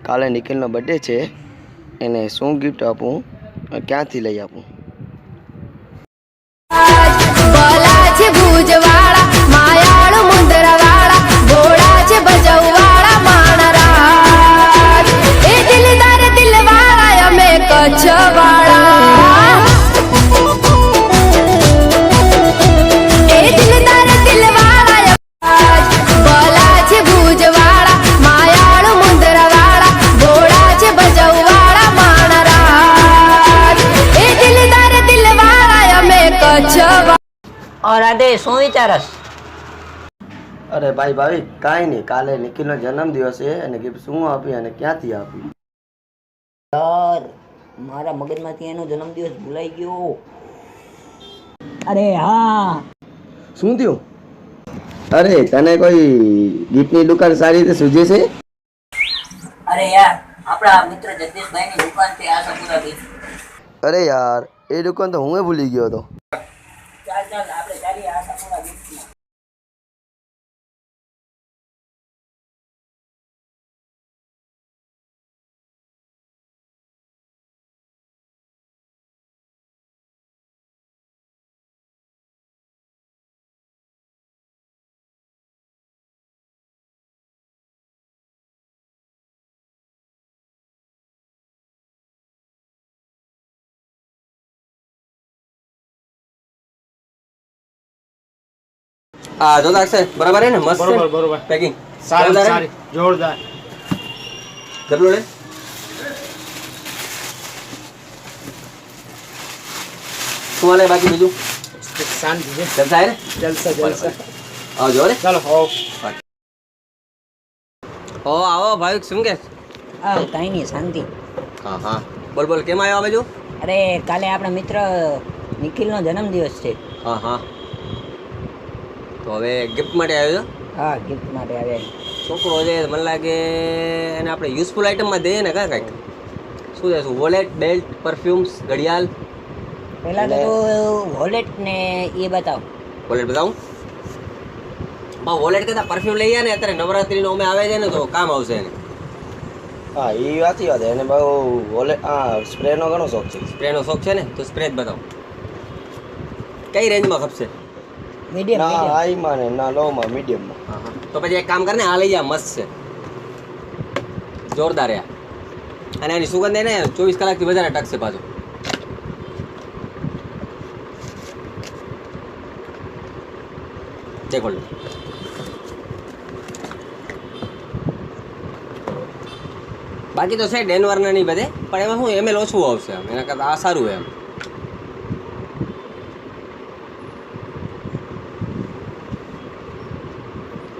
કાલે નિખિલનો બર્થડે છે, એને શું ગિફ્ટ આપું, ક્યાંથી લઈ આપું? ભલા છે ભુજવાળા, માયાળુ મુંદરવાળા, ભોળા છે ભજવવાળા માણરાજ, એ દિલદાર દિલવાળા અમે કચ્છવાળા, એ દિલદાર દિલવાળા ભલા છે ભુજવાળા, માયાળુ મુંદરવાળા, ભોળા છે ભજવવાળા માણરાજ, એ દિલદાર દિલવાળા અમે કચ્છવાળા. રાધે શું વિચારસ? અરે ભાઈ ભાઈ કાંઈ નહીં, કાલે નિખિલનો જન્મદિવસ છે અને ગિફ્ટ શું આપી અને ક્યાંથી આપી? યાર મારા મગજમાંથી એનો જન્મદિવસ ભૂલાઈ ગયો. અરે હા, શું થયું? અરે તને કોઈ ગિફ્ટની દુકાન સારી રીતે સૂઝે છે? અરે યાર આપણા મિત્ર જગદીશભાઈની દુકાન છે આશાપુરા બીચ. અરે યાર એ દુકાન તો હું ભૂલી ગયો હતો. ચાલ ચાલ આપણે ચાલીએ આશાપુરા બીચમાં. હા જો લાગશે બરાબર હે ને? મસ્ત બરોબર બરોબર પેકિંગ સારી સારી જોરદાર. ડબલું લે. શું હાલે બાકી બીજું? શાંતિ છે. જલસા હે ને? જલસા જલસા. આવજો રે. ચાલો હો. ઓ આવો ભાઈ શું કે? કાંઈ નહીં, શાંતિ. હા હા બોલ બોલ કેમ આવ્યો આ બાજુ? અરે કાલે આપણા મિત્ર નિખિલનો જન્મદિવસ છે. હા હા તો હવે ગિફ્ટ માટે આવ્યો છો? હા, ગિફ્ટ માટે આવ્યા. છોકરો છે મને લાગે એને આપણે યુઝફુલ આઇટમમાં દઈએ ને કાં કાંઈક શું દઈશું? વોલેટ, બેલ્ટ, પરફ્યુમ્સ, ઘડિયાળ? પહેલાં તો વોલેટ ને એ બતાવ. વોલેટ બતાવું? બા વોલેટ કરતાં પરફ્યુમ લઈ ગયા ને અત્યારે નવરાત્રીનો અમે આવે છે ને તો કામ આવશે એને. હા એ વાતી વાત, એને બહુ વોલેટ સ્પ્રેનો ઘણો શોખ છે. સ્પ્રેનો શોખ છે ને તો સ્પ્રે જ બતાવો. કઈ રેન્જમાં ખપશે? મીડિયમ ના મીડિયમ. હાઈમાં ને ના લોમાં, મીડિયમમાં. હા હા તો પછી એક કામ કર ને આ લઈ જા, મસ્ત છે, જોરદાર યાર. અને એની સુગંધ એને 24 કલાકથી વધારે ટકશે પાછો. દેખો લો. બાકી તો છે ડેનવરના નહીં બધે, પણ એમાં શું એમએલ ઓછું આવશે આમ, એના કરતાં આ સારું એમ.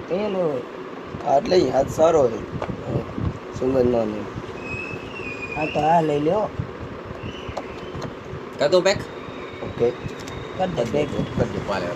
પેલું એટલે હાથ સારો છે, સુગંધનો ને. હા તો આ લઈ લ્યો. કર દો પેક? ઓકે કર દે બેગ. કર દો પાલે.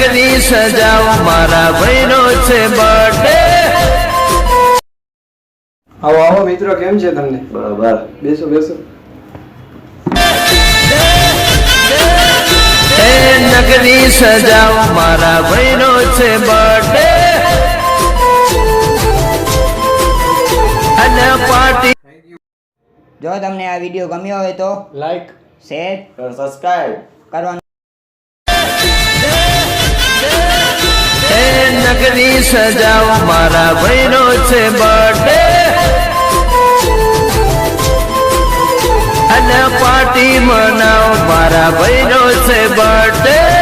નગરી સજાવ મારા ભાઈનો છે બર્થડે. આવો આવો મિત્રો, કેમ છે તમને? બરાબર. બેસો બેસો. એ નગરી સજાવ મારા ભાઈનો છે બર્થડે અને પાર્ટી. જો તમને આ વિડીયો ગમ્યો હોય તો લાઈક શેર સબસ્ક્રાઇબ. કરવાનું. એ નગરી સજાવ મારા ભાઈનો છે બર્થડે અને પાર્ટી મનાવ મારા ભાઈનો છે બર્થડે.